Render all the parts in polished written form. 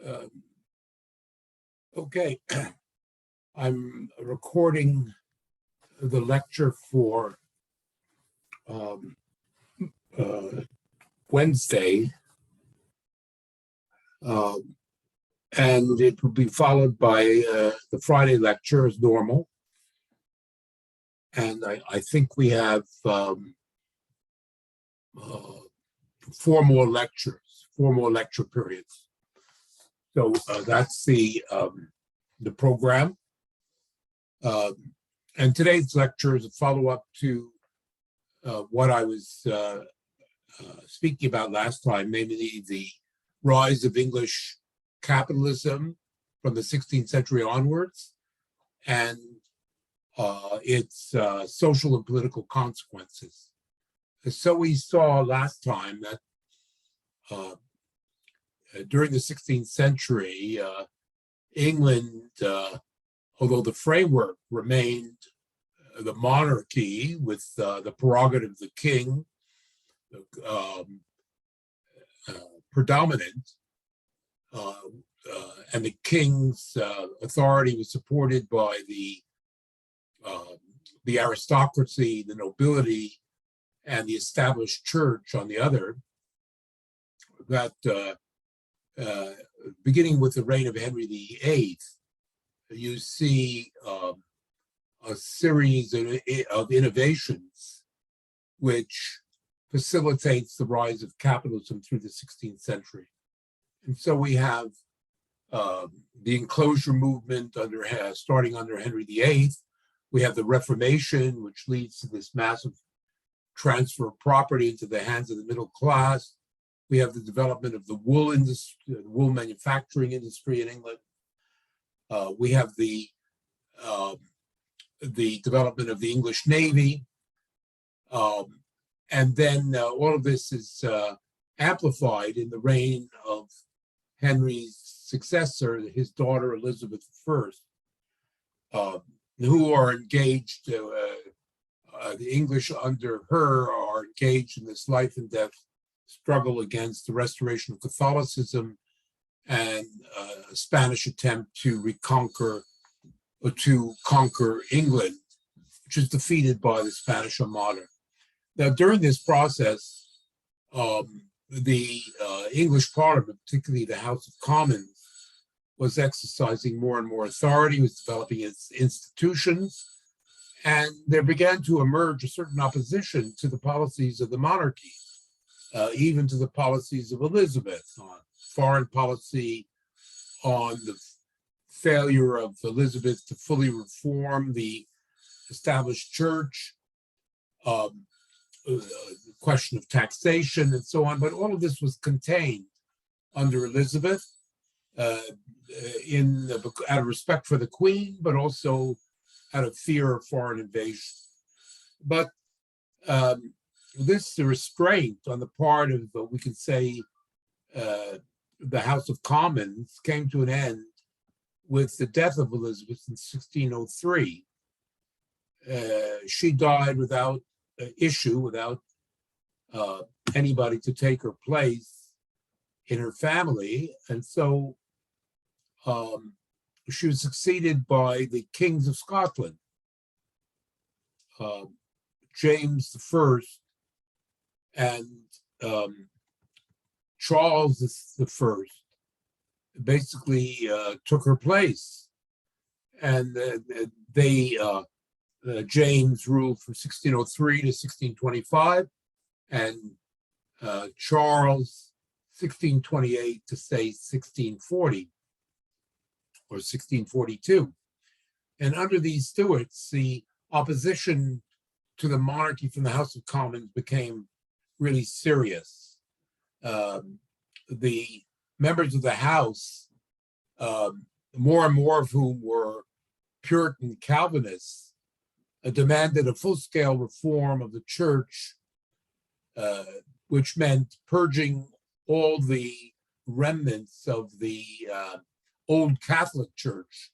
Uh, okay, I'm recording the lecture for um, uh, Wednesday, uh, and it will be followed by the Friday lecture as normal. And I think we have four more lecture periods. So that's the program. And today's lecture is a follow-up to what I was speaking about last time, namely the rise of English capitalism from the 16th century onwards and its social and political consequences. So we saw last time that during the 16th century, England, although the framework remained the monarchy with the prerogative of the king predominant, and the king's authority was supported by the aristocracy, the nobility, and the established church on the other, that beginning with the reign of Henry VIII, you see a series of innovations which facilitates the rise of capitalism through the 16th century. And so we have the enclosure movement starting under Henry VIII. We have the Reformation, which leads to this massive transfer of property into the hands of the middle class. We have the development of the wool industry, the wool manufacturing industry in England. We have the development of the English Navy. And then all of this is amplified in the reign of Henry's successor, his daughter Elizabeth I, who are engaged, the English under her are engaged in this life and death struggle against the restoration of Catholicism and a Spanish attempt to conquer England, which is defeated by the Spanish Armada. Now, during this process, the English Parliament, particularly the House of Commons, was exercising more and more authority, was developing its institutions, and there began to emerge a certain opposition to the policies of the monarchy, even to the policies of Elizabeth on foreign policy, on the failure of Elizabeth to fully reform the established church, the question of taxation and so on. But all of this was contained under Elizabeth out of respect for the Queen, but also out of fear of foreign invasion. But this restraint on the part of, we can say, the House of Commons came to an end with the death of Elizabeth in 1603. She died without issue, without anybody to take her place in her family. And so she was succeeded by the kings of Scotland, James I and Charles I, basically took her place. And James ruled from 1603 to 1625, and Charles 1628 to say 1640 or 1642. And under these Stuarts, the opposition to the monarchy from the House of Commons became really serious. The members of the House, more and more of whom were Puritan Calvinists, demanded a full-scale reform of the church, which meant purging all the remnants of the old Catholic Church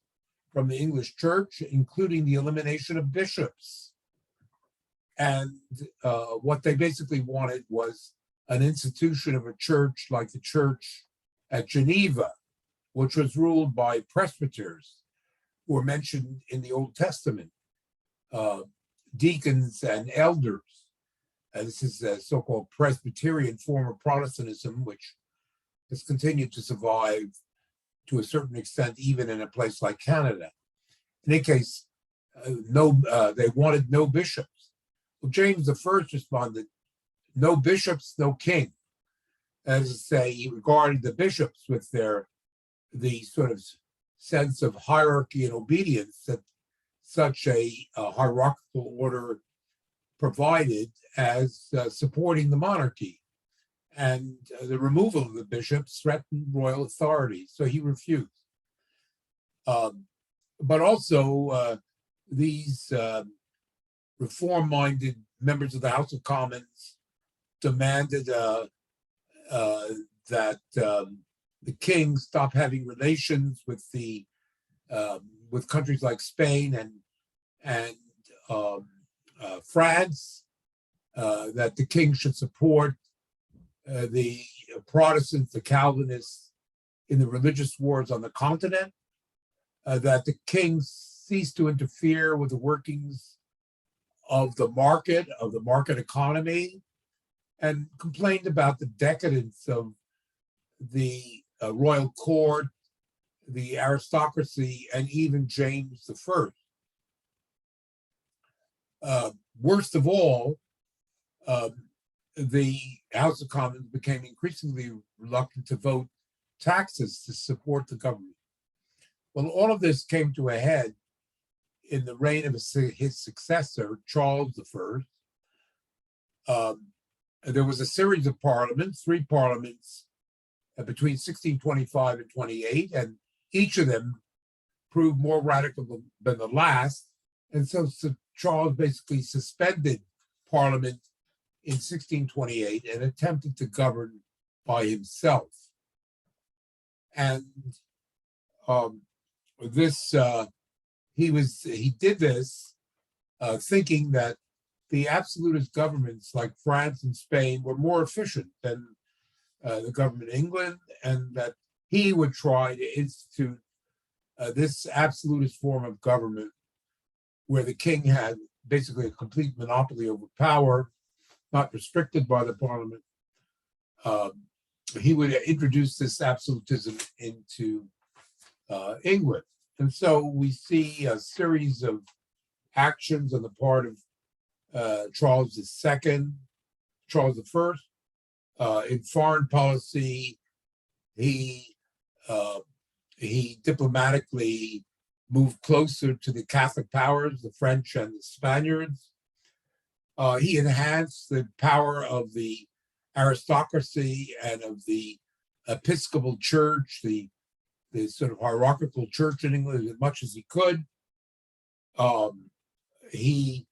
from the English church, including the elimination of bishops. And what they basically wanted was an institution of a church like the church at Geneva, which was ruled by presbyters who are mentioned in the Old Testament, deacons and elders. This is a so-called Presbyterian form of Protestantism, which has continued to survive to a certain extent, even in a place like Canada. In any case, they wanted no bishops. Well, James I responded, no bishops, no king. That is to say, he regarded the bishops with the sort of sense of hierarchy and obedience that such a hierarchical order provided as supporting the monarchy. And the removal of the bishops threatened royal authority, so he refused. But also, these reform-minded members of the House of Commons demanded that the king stop having relations with with countries like Spain and France, that the king should support the Protestants, the Calvinists in the religious wars on the continent, that the king cease to interfere with the workings of the market economy, and complained about the decadence of the royal court, the aristocracy, and even James I. Worst of all, the House of Commons became increasingly reluctant to vote taxes to support the government. Well, all of this came to a head in the reign of his successor, Charles I. There was a series of parliaments, 3 parliaments between 1625 and 28, and each of them proved more radical than the last. And so Charles basically suspended Parliament in 1628 and attempted to govern by himself. And he did this thinking that the absolutist governments like France and Spain were more efficient than the government in England, and that he would try to institute this absolutist form of government where the king had basically a complete monopoly over power, not restricted by the parliament. He would introduce this absolutism into England. And so we see a series of actions on the part of Charles II, Charles I. In foreign policy, he diplomatically moved closer to the Catholic powers, the French and the Spaniards. He enhanced the power of the aristocracy and of the Episcopal Church, the sort of hierarchical church in England, as much as he could. He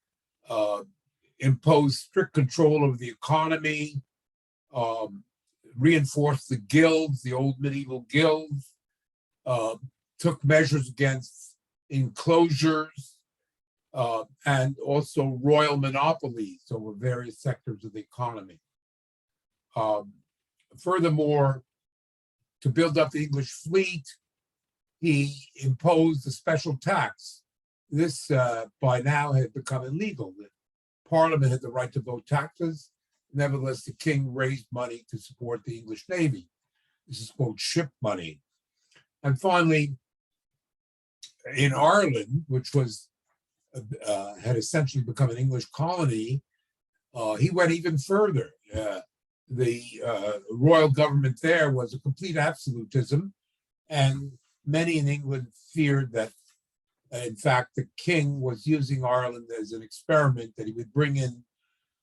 imposed strict control over the economy, reinforced the guilds, the old medieval guilds, took measures against enclosures, and also royal monopolies over various sectors of the economy. Furthermore, to build up the English fleet, he imposed a special tax. This by now had become illegal. The Parliament had the right to vote taxes. Nevertheless, the king raised money to support the English Navy. This is called ship money. And finally, in Ireland, which was had essentially become an English colony, he went even further. The royal government there was a complete absolutism, and many in England feared that, in fact, the king was using Ireland as an experiment, that he would bring in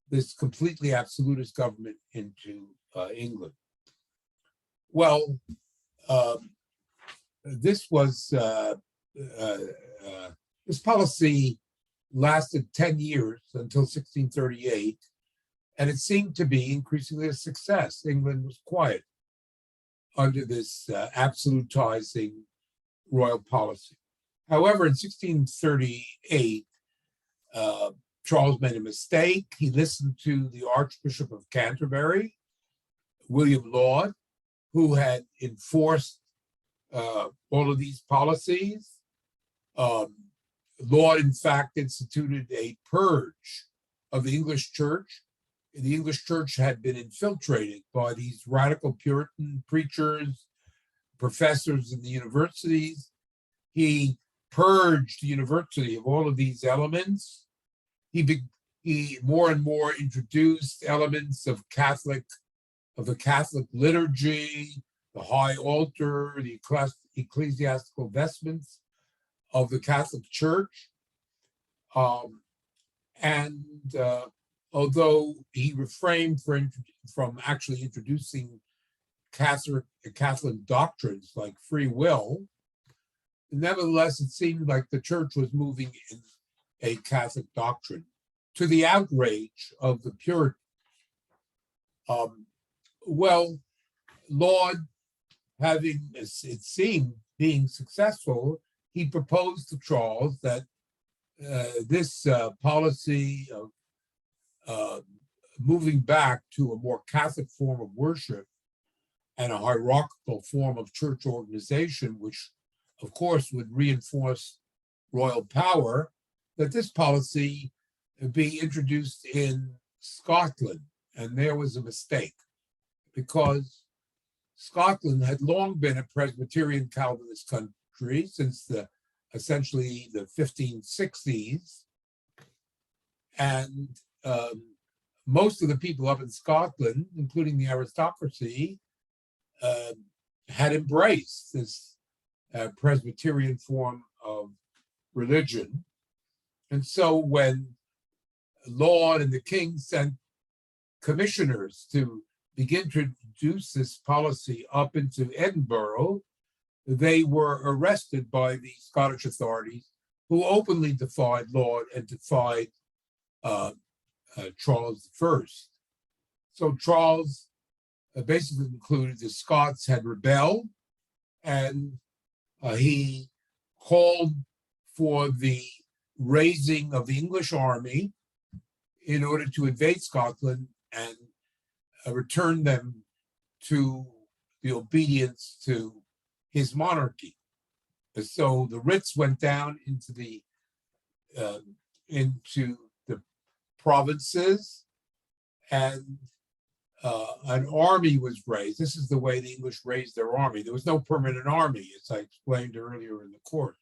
this completely absolutist government into England. Well, this policy lasted 10 years until 1638, and it seemed to be increasingly a success. England was quiet under this absolutizing royal policy. However, in 1638, Charles made a mistake. He listened to the Archbishop of Canterbury, William Laud, who had enforced all of these policies. Laud, in fact, instituted a purge of the English church. The English church had been infiltrated by these radical Puritan preachers, professors in the universities. He purged the university of all of these elements. He more and more introduced elements of the Catholic liturgy, the high altar, the ecclesiastical vestments of the Catholic Church. And although he refrained from actually introducing Catholic doctrines like free will, nevertheless, it seemed like the church was moving in a Catholic doctrine to the outrage of the Puritans. Well, Laud, having, it seemed, being successful, he proposed to Charles that this policy of moving back to a more Catholic form of worship and a hierarchical form of church organization, which of course would reinforce royal power, that this policy be introduced in Scotland. And there was a mistake, because Scotland had long been a Presbyterian Calvinist country since essentially the 1560s. And most of the people up in Scotland, including the aristocracy, had embraced this Presbyterian form of religion. And so when Laud and the king sent commissioners to begin to introduce this policy up into Edinburgh, they were arrested by the Scottish authorities, who openly defied Laud and defied Charles I. So Charles basically concluded the Scots had rebelled, and he called for the raising of the English army in order to invade Scotland and return them to the obedience to his monarchy. So the writs went down into the provinces, and an army was raised. This is the way the English raised their army. There was no permanent army, as I explained earlier in the course.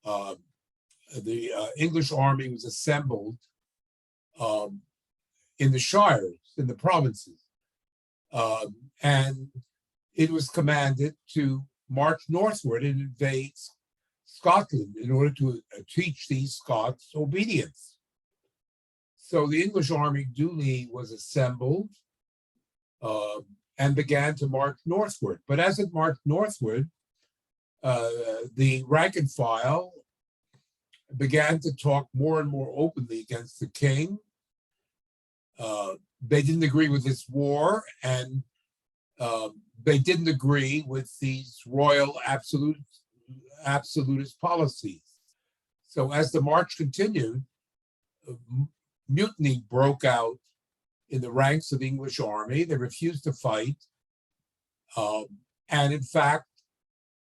The English army was assembled in the shires, in the provinces, and it was commanded to march northward and invade Scotland in order to teach these Scots obedience. So the English army duly was assembled and began to march northward. But as it marched northward, the rank and file began to talk more and more openly against the king. They didn't agree with this war, and they didn't agree with these royal absolutist policies. So as the march continued, mutiny broke out in the ranks of the English army. They refused to fight. And in fact,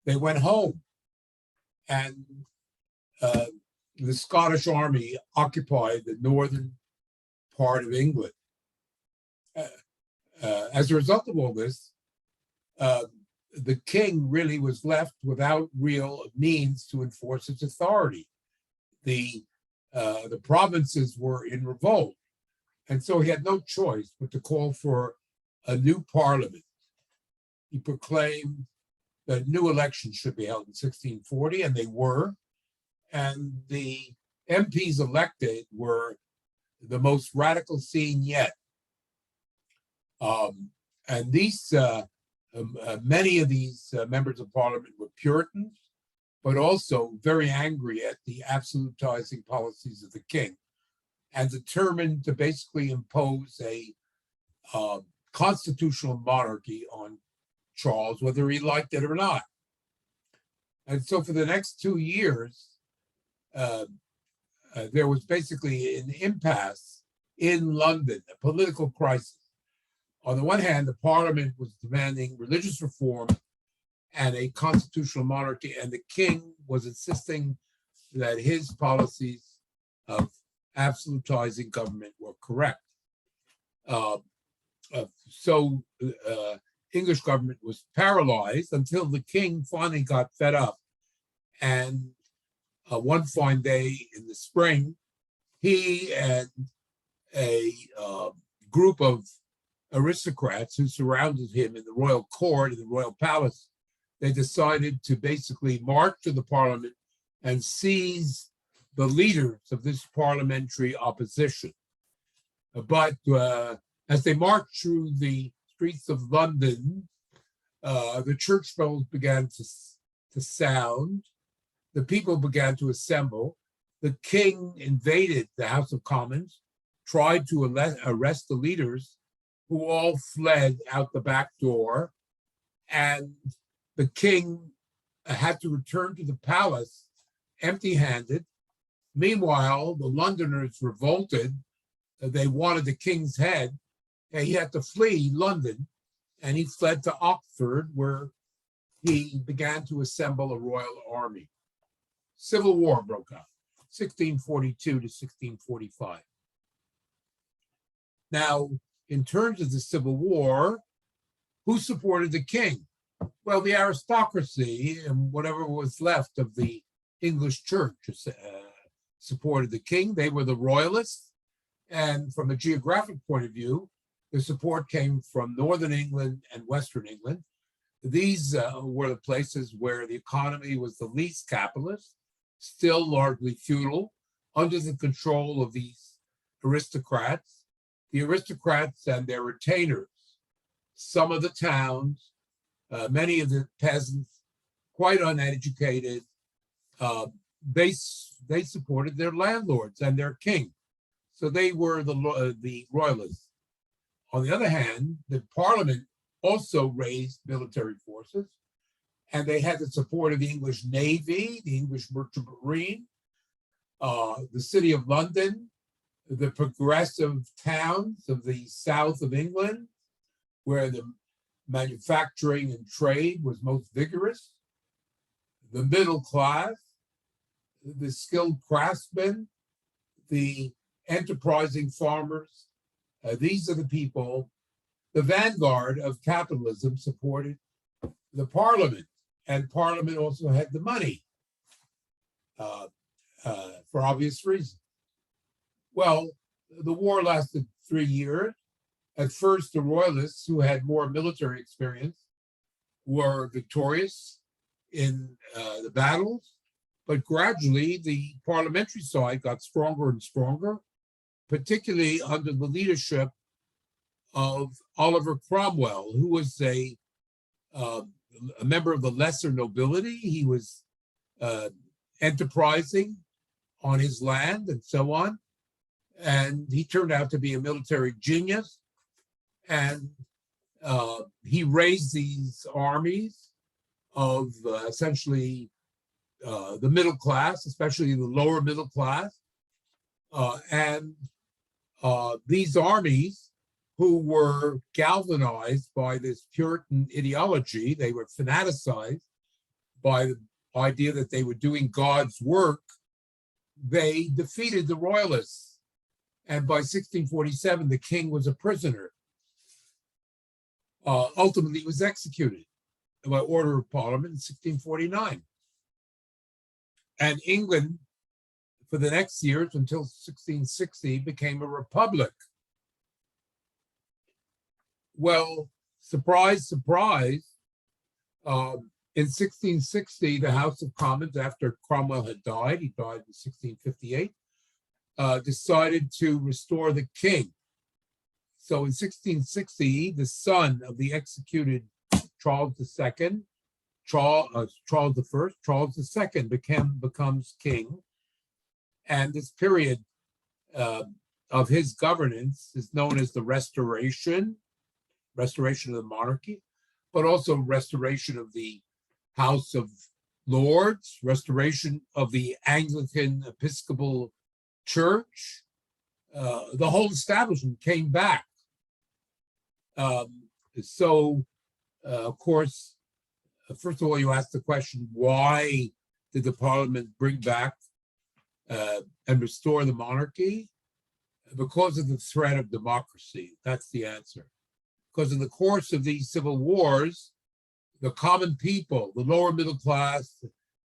they went home. And the Scottish army occupied the northern part of England. As a result of all this, the king really was left without real means to enforce its authority. The provinces were in revolt, and so he had no choice but to call for a new parliament. He proclaimed that new elections should be held in 1640, and they were. And the MPs elected were the most radical scene yet. And these many of these members of parliament were Puritans, but also very angry at the absolutizing policies of the king, and determined to basically impose a constitutional monarchy on Charles, whether he liked it or not. And so for the next 2 years, there was basically an impasse in London, a political crisis. On the one hand, the parliament was demanding religious reform and a constitutional monarchy, and the king was insisting that his policies of absolutizing government were correct. Uh, so English government was paralyzed until the king finally got fed up. And one fine day in the spring, he and a group of aristocrats who surrounded him in the royal court, in the royal palace, they decided to basically march to the parliament and seize the leaders of this parliamentary opposition. But as they marched through the streets of London, the church bells began to sound. The people began to assemble. The king invaded the House of Commons, tried to arrest the leaders, who all fled out the back door. And the king had to return to the palace empty-handed. Meanwhile, the Londoners revolted. They wanted the king's head. And he had to flee London, and he fled to Oxford, where he began to assemble a royal army. Civil War broke out, 1642 to 1645. Now, in terms of the Civil War, who supported the king? Well, the aristocracy and whatever was left of the English church supported the king. They were the royalists. And from a geographic point of view, the support came from northern England and western England. These were the places where the economy was the least capitalist, still largely feudal, under the control of these aristocrats. The aristocrats and their retainers, some of the towns, many of the peasants, quite uneducated, they supported their landlords and their king. So they were the royalists. On the other hand, the parliament also raised military forces, and they had the support of the English Navy, the English Merchant Marine, the City of London, the progressive towns of the south of England, where the manufacturing and trade was most vigorous, the middle class, the skilled craftsmen, the enterprising farmers. These are the people. The vanguard of capitalism supported the parliament, and parliament also had the money for obvious reasons. Well, the war lasted 3 years. At first, the royalists, who had more military experience, were victorious in the battles, but gradually the parliamentary side got stronger and stronger, particularly under the leadership of Oliver Cromwell, who was a member of the lesser nobility. He was enterprising on his land and so on. And he turned out to be a military genius. And he raised these armies of essentially the middle class, especially the lower middle class. And these armies, who were galvanized by this Puritan ideology, they were fanaticized by the idea that they were doing God's work, they defeated the royalists. And by 1647, the king was a prisoner. Ultimately, he was executed by order of Parliament in 1649. And England, for the next years until 1660, became a republic. Well, surprise, surprise, in 1660, the House of Commons, after Cromwell had died, he died in 1658, decided to restore the king. So in 1660, the son of the executed Charles II, Charles II becomes king. And this period of his governance is known as the restoration of the monarchy, but also restoration of the House of Lords, restoration of the Anglican Episcopal Church. The whole establishment came back. Of course, first of all, you asked the question, why did the parliament bring back and restore the monarchy? Because of the threat of democracy. That's the answer. Because in the course of these civil wars, the common people, the lower middle class,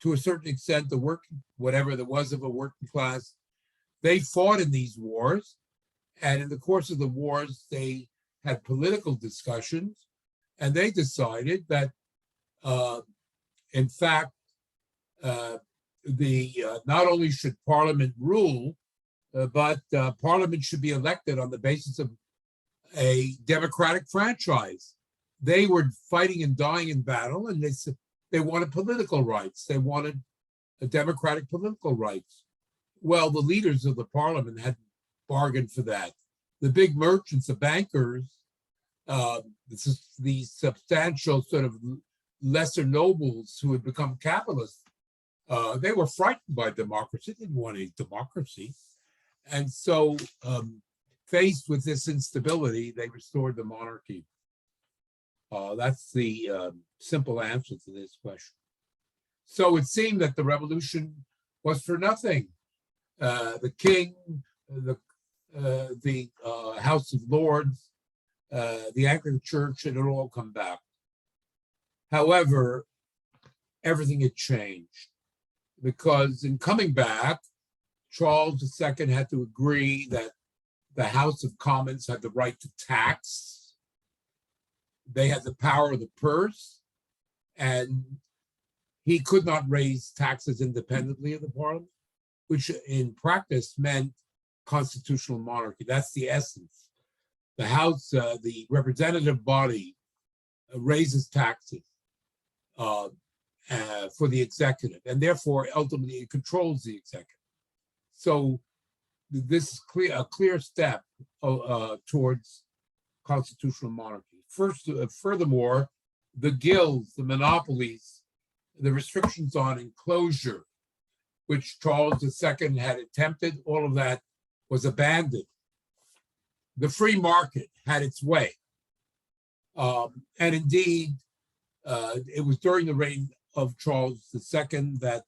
to a certain extent, the working, whatever there was of a working class, they fought in these wars. And in the course of the wars, they had political discussions, and they decided that, in fact, not only should Parliament rule, but Parliament should be elected on the basis of a democratic franchise. They were fighting and dying in battle, and they wanted political rights. They wanted a democratic political rights. Well, the leaders of the Parliament had bargained for that. The big merchants, the bankers, these substantial sort of lesser nobles who had become capitalists, they were frightened by democracy. They didn't want any democracy. And so, faced with this instability, they restored the monarchy. That's the simple answer to this question. So it seemed that the revolution was for nothing. The king, the House of Lords, the Anglican Church, it had all come back. However, everything had changed, because in coming back, Charles II had to agree that the House of Commons had the right to tax. They had the power of the purse, and he could not raise taxes independently of the Parliament, which in practice meant constitutional monarchy. That's the essence. The House, the representative body, raises taxes for the executive, and therefore ultimately it controls the executive. So this is a clear step towards constitutional monarchy. Furthermore, the guilds, the monopolies, the restrictions on enclosure, which Charles II had attempted, all of that was abandoned. The free market had its way. And indeed, it was during the reign of Charles II that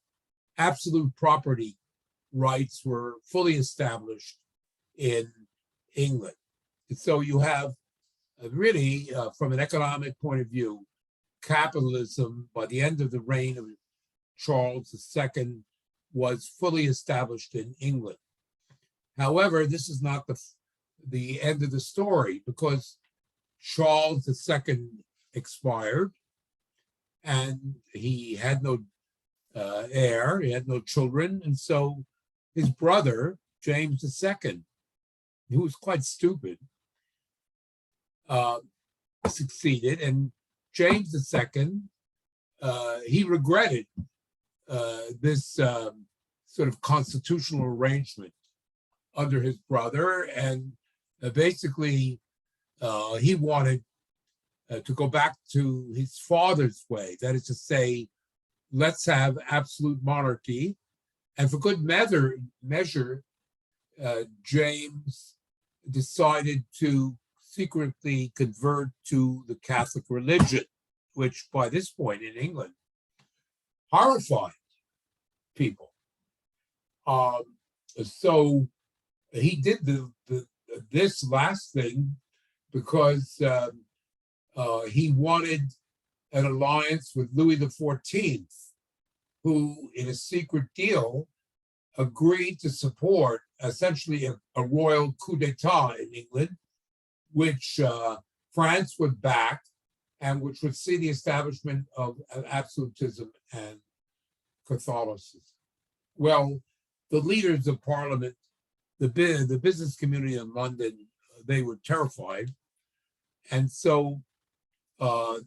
absolute property rights were fully established in England. And so you have really, from an economic point of view, capitalism by the end of the reign of Charles II was fully established in England. However, this is not the end of the story, because Charles II expired and he had no heir, he had no children, and so his brother, James II, who was quite stupid, succeeded, and James II, he regretted this sort of constitutional arrangement under his brother, and basically he wanted to go back to his father's way. That is to say, let's have absolute monarchy. And for good measure, James decided to secretly convert to the Catholic religion, which by this point in England horrified people. So he did this last thing because he wanted an alliance with Louis XIV, who, in a secret deal, agreed to support essentially a royal coup d'etat in England, which France would back and which would see the establishment of absolutism and Catholicism. Well, the leaders of Parliament, the business community in London, they were terrified. And so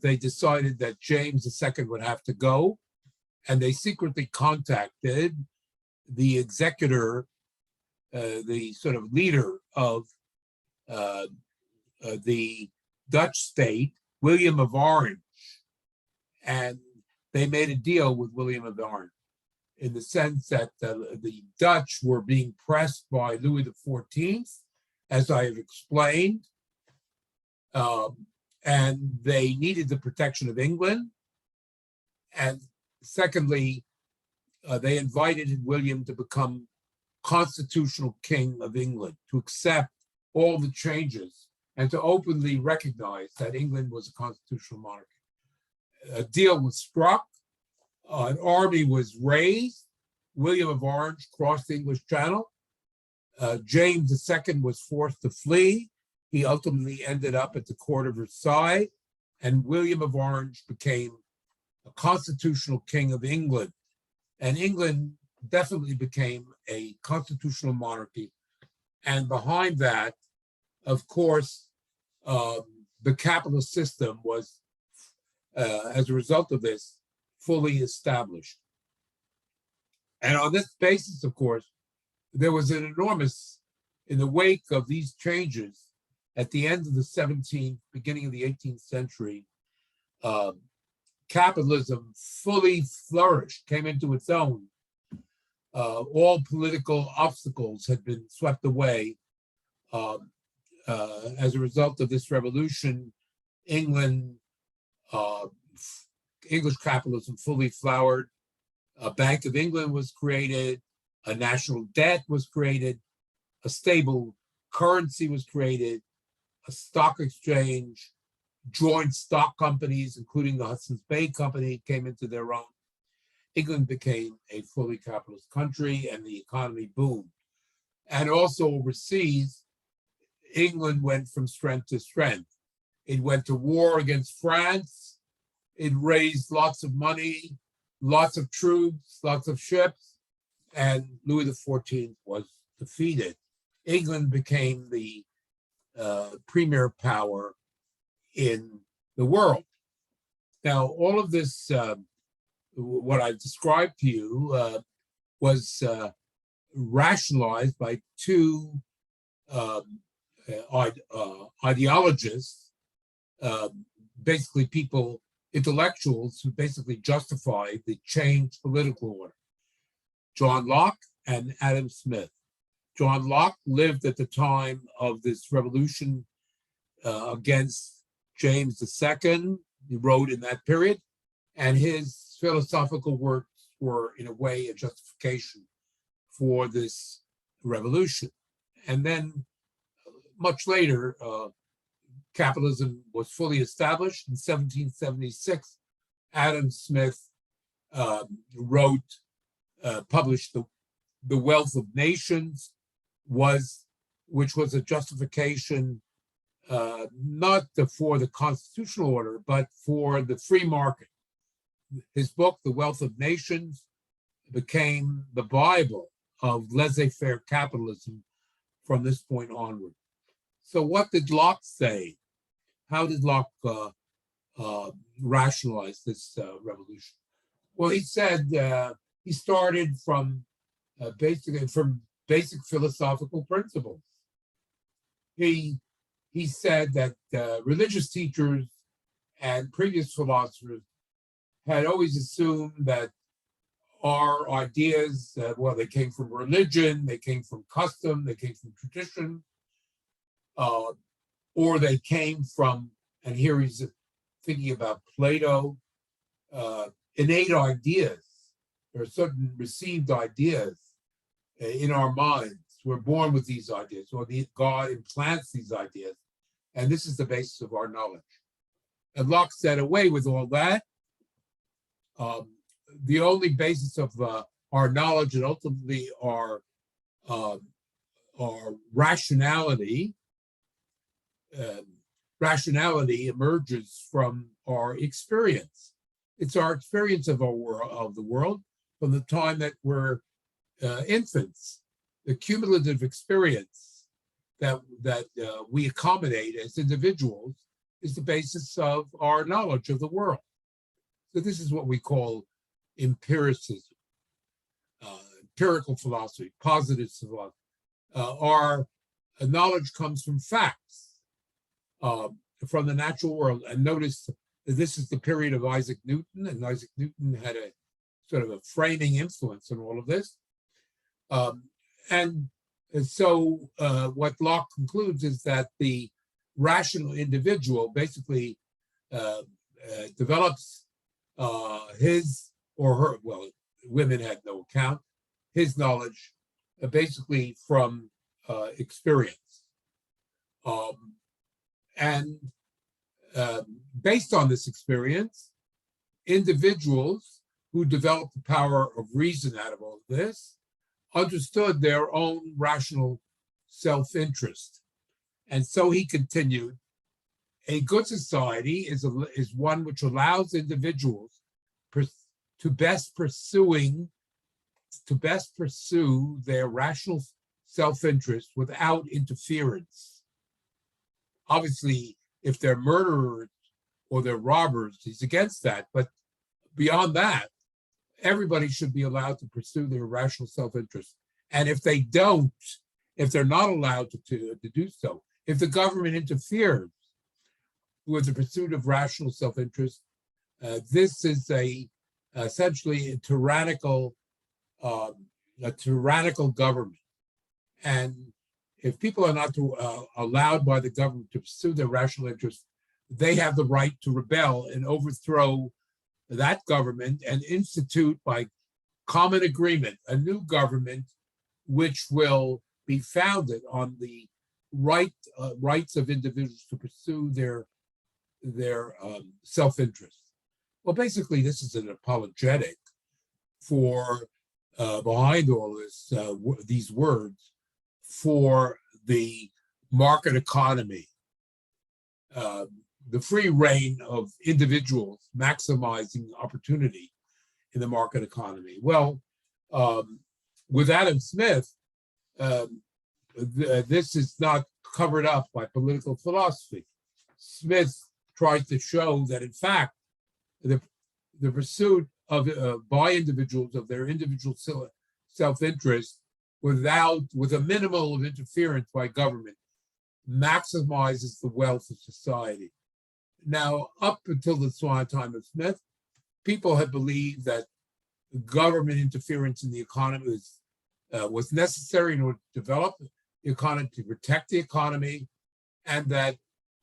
they decided that James II would have to go, and they secretly contacted the executor, the sort of leader of the Dutch state, William of Orange. And they made a deal with William of Orange in the sense that the Dutch were being pressed by Louis XIV, as I have explained, and they needed the protection of England. And secondly, they invited William to become constitutional king of England, to accept all the changes and to openly recognize that England was a constitutional monarchy. A deal was struck, an army was raised, William of Orange crossed the English Channel, James II was forced to flee. He ultimately ended up at the court of Versailles, and William of Orange became a constitutional king of England. And England definitely became a constitutional monarchy. And behind that, of course, the capitalist system was, as a result of this, fully established. And on this basis, of course, there was an enormous, in the wake of these changes, at the end of the 17th, beginning of the 18th century, capitalism fully flourished, came into its own. All political obstacles had been swept away. As a result of this revolution, English capitalism fully flowered. A Bank of England was created, a national debt was created, a stable currency was created, a stock exchange, joint stock companies, including the Hudson's Bay Company, came into their own. England became a fully capitalist country and the economy boomed. And also overseas, England went from strength to strength. It went to war against France. It raised lots of money, lots of troops, lots of ships, and Louis XIV was defeated. England became the premier power in the world. Now, all of this, what I've described to you, was rationalized by two ideologists, basically people, intellectuals who basically justified the changed political order. John Locke and Adam Smith. John Locke lived at the time of this revolution against James II. He wrote in that period, and his philosophical works were, in a way, a justification for this revolution. And then, much later, capitalism was fully established. In 1776, Adam Smith published The Wealth of Nations, which was a justification not for the constitutional order, but for the free market. His book, The Wealth of Nations, became the Bible of laissez-faire capitalism from this point onward. So what did Locke say? How did Locke rationalize this revolution? Well, he said he started from basic philosophical principles. He said that religious teachers and previous philosophers had always assumed that our ideas, they came from religion, they came from custom, they came from tradition, or they came from, and here he's thinking about Plato, innate ideas. There are certain received ideas in our minds. We're born with these ideas, or God implants these ideas, and this is the basis of our knowledge. And Locke said, away with all that. The only basis of our knowledge and ultimately our rationality emerges from our experience. It's our experience of the world from the time that we're infants. The cumulative experience that we accommodate as individuals is the basis of our knowledge of the world. So this is what we call empiricism, empirical philosophy, positive philosophy. Our knowledge comes from facts, from the natural world. And notice that this is the period of Isaac Newton, and Isaac Newton had a sort of a framing influence on all of this. And so what Locke concludes is that the rational individual basically develops his or her, well, women had no account, his knowledge basically from experience. And based on this experience, individuals who developed the power of reason out of all of this understood their own rational self-interest. And so he continued, a good society is one which allows individuals to best pursue their rational self-interest without interference. Obviously, if they're murderers or they're robbers, he's against that. But beyond that, everybody should be allowed to pursue their rational self-interest. And if they don't, if they're not allowed to do so, if the government interferes with the pursuit of rational self-interest, this is essentially a tyrannical government. And if people are not allowed by the government to pursue their rational interests, they have the right to rebel and overthrow that government and institute by common agreement a new government which will be founded on the rights of individuals to pursue their self-interest. Well, basically, this is an apologetic for behind all this, these words, for the market economy, the free reign of individuals maximizing opportunity in the market economy. Well, with Adam Smith, this is not covered up by political philosophy. Smith tried to show that, in fact, the pursuit of by individuals of their individual self-interest with a minimal of interference by government maximizes the wealth of society. Now, up until the time of Smith, people had believed that government interference in the economy was necessary in order to develop the economy, to protect the economy, and that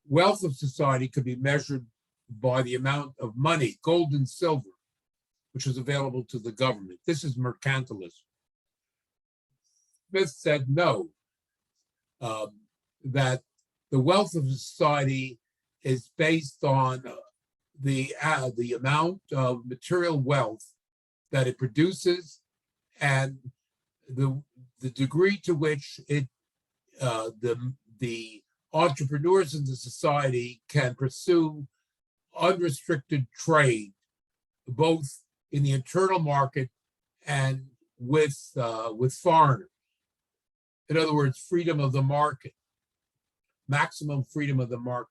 wealth of society could be measured by the amount of money, gold and silver, which was available to the government. This is mercantilism. Smith said no, that the wealth of society is based on the amount of material wealth that it produces and the degree to which the entrepreneurs in the society can pursue unrestricted trade, both in the internal market and with foreigners. In other words, freedom of the market, maximum freedom of the market.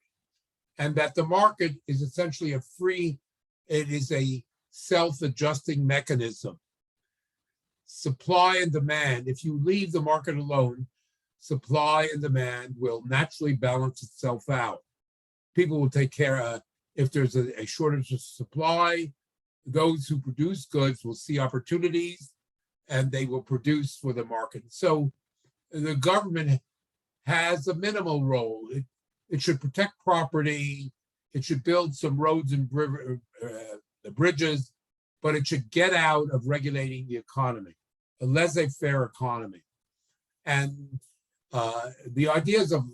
And that the market is essentially it is a self-adjusting mechanism. Supply and demand, if you leave the market alone, supply and demand will naturally balance itself out. People will take care of, if there's a shortage of supply, those who produce goods will see opportunities and they will produce for the market. So the government has a minimal role. It should protect property, it should build some roads and bridges, but it should get out of regulating the economy, a laissez-faire economy. And the ideas of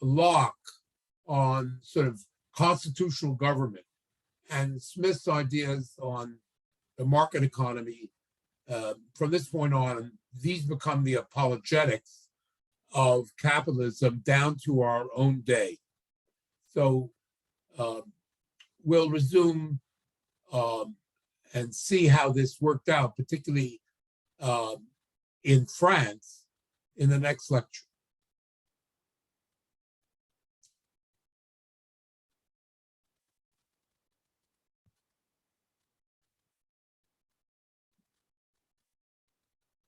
Locke on sort of constitutional government and Smith's ideas on the market economy, from this point on, these become the apologetics of capitalism down to our own day. So we'll resume and see how this worked out, particularly in France, in the next lecture.